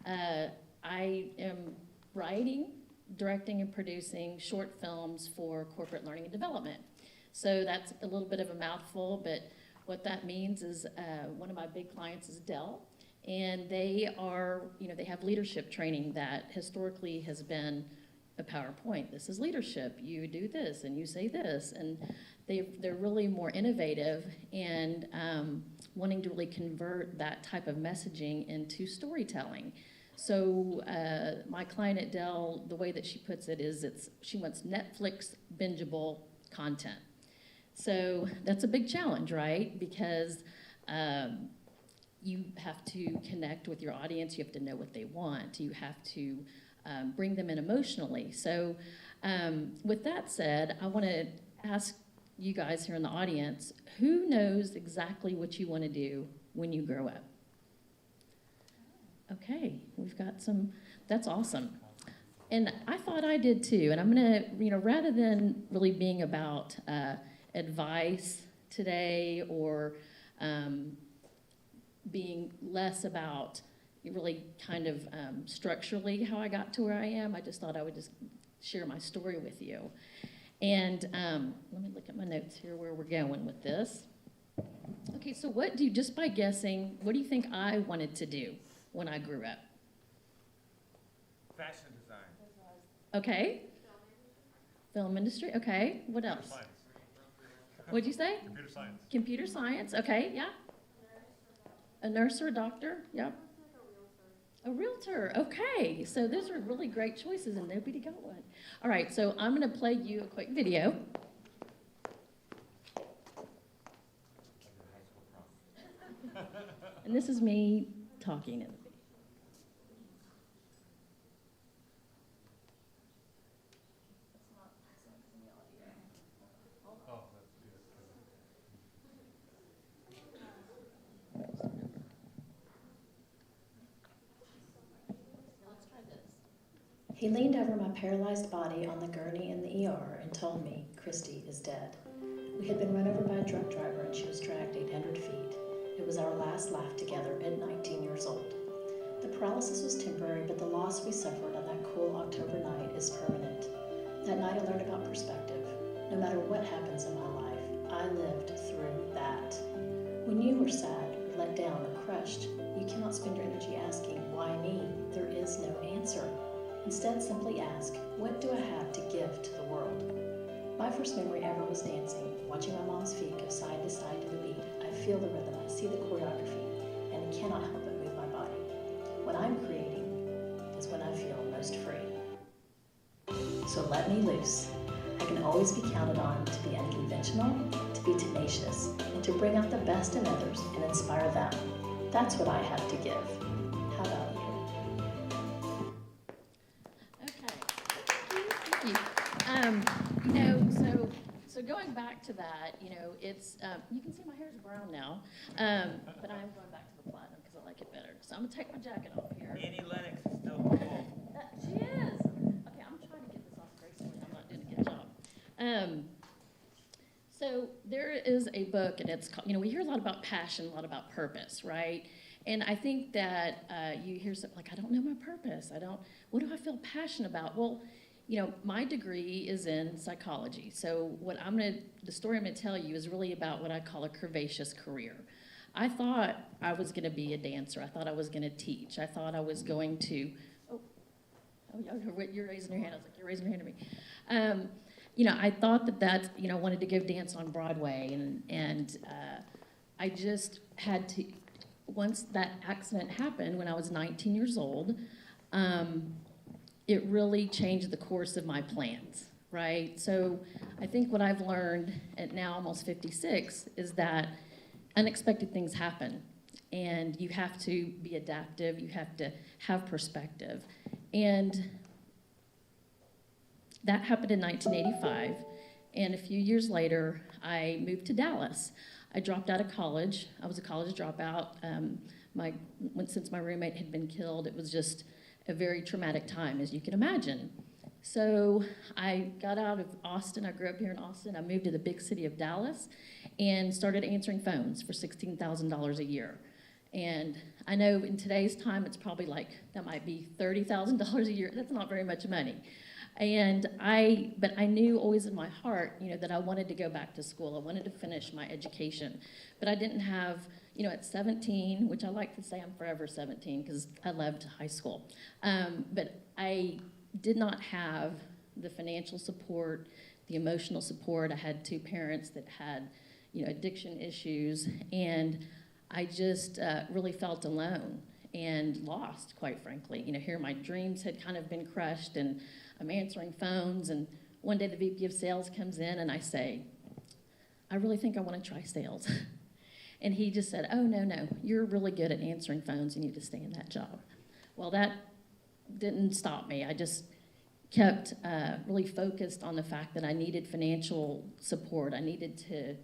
I am writing, directing, and producing short films for corporate learning and development. So that's a little bit of a mouthful, but what that means is one of my big clients is Dell, and they are, they have leadership training that historically has been a PowerPoint. This is leadership. You do this and you say this, and they're really more innovative and wanting to really convert that type of messaging into storytelling. So my client at Dell, the way that she puts it is she wants Netflix bingeable content. So that's a big challenge, right? Because you have to connect with your audience. You have to know what they want. You have to bring them in emotionally. So with that said, I want to ask you guys here in the audience, who knows exactly what you want to do when you grow up? Okay, we've got some, that's awesome. And I thought I did too. And I'm going to, rather than really being about advice today or being less about really kind of structurally how I got to where I am, I just thought I would just share my story with you. And let me look at my notes here where we're going with this. Okay, so just by guessing, what do you think I wanted to do when I grew up? Fashion design. Okay. Film industry, okay. What else? Science. What'd you say? Computer science. Computer science, okay, yeah. A nurse or a doctor, yep. A realtor, okay. So those are really great choices and nobody got one. All right, so I'm gonna play you a quick video. And this is me talking in the video. He leaned over my paralyzed body on the gurney in the ER and told me Christy is dead. We had been run over by a drunk driver and she was dragged 800 feet. It was our last laugh together at 19 years old. The paralysis was temporary, but the loss we suffered on that cool October night is permanent. That night I learned about perspective. No matter what happens in my life, I lived through that. When you are sad, or let down, or crushed, you cannot spend your energy asking, why me? There is no answer. Instead, simply ask, what do I have to give to the world? My first memory ever was dancing, watching my mom's feet go side to side to the beat. I feel the rhythm, I see the choreography, and I cannot help but move my body. When I'm creating is when I feel most free. So let me loose. I can always be counted on to be unconventional, to be tenacious, and to bring out the best in others and inspire them. That's what I have to give. How about you? So going back to that, it's, you can see my hair's brown now, but I'm going back to the platinum because I like it better. So I'm gonna take my jacket off here. Annie Lennox is still cool. She is. Okay, I'm trying to get this off gracefully. I'm not doing a good job. So there is a book, and it's called, we hear a lot about passion, a lot about purpose, right? And I think that you hear something like, I don't know my purpose. What do I feel passionate about? Well, my degree is in psychology. So the story I'm gonna tell you is really about what I call a curvaceous career. I thought I was gonna be a dancer. I thought I was gonna teach. I thought I was going to, you're raising your hand. I was like, you're raising your hand to me. I thought that I wanted to give dance on Broadway, and I just had to, once that accident happened when I was 19 years old, it really changed the course of my plans, right? So I think what I've learned at now almost 56 is that unexpected things happen, and you have to be adaptive, you have to have perspective. And that happened in 1985, and a few years later, I moved to Dallas. I dropped out of college. I was a college dropout. Since my roommate had been killed, it was just a very traumatic time, as you can imagine. So I got out of Austin. I grew up here in Austin. I moved to the big city of Dallas and started answering phones for $16,000 a year. And I know in today's time, it's probably like, that might be $30,000 a year. That's not very much money. But I knew always in my heart, that I wanted to go back to school. I wanted to finish my education. But I didn't have, at 17, which I like to say I'm forever 17 because I loved high school. But I did not have the financial support, the emotional support. I had two parents that had, addiction issues, and I just really felt alone and lost, quite frankly. Here my dreams had kind of been crushed, and I'm answering phones, and one day the VP of sales comes in, and I say, I really think I want to try sales. And he just said, oh, no, you're really good at answering phones. You need to stay in that job. Well, that didn't stop me. I just kept really focused on the fact that I needed financial support. I needed to,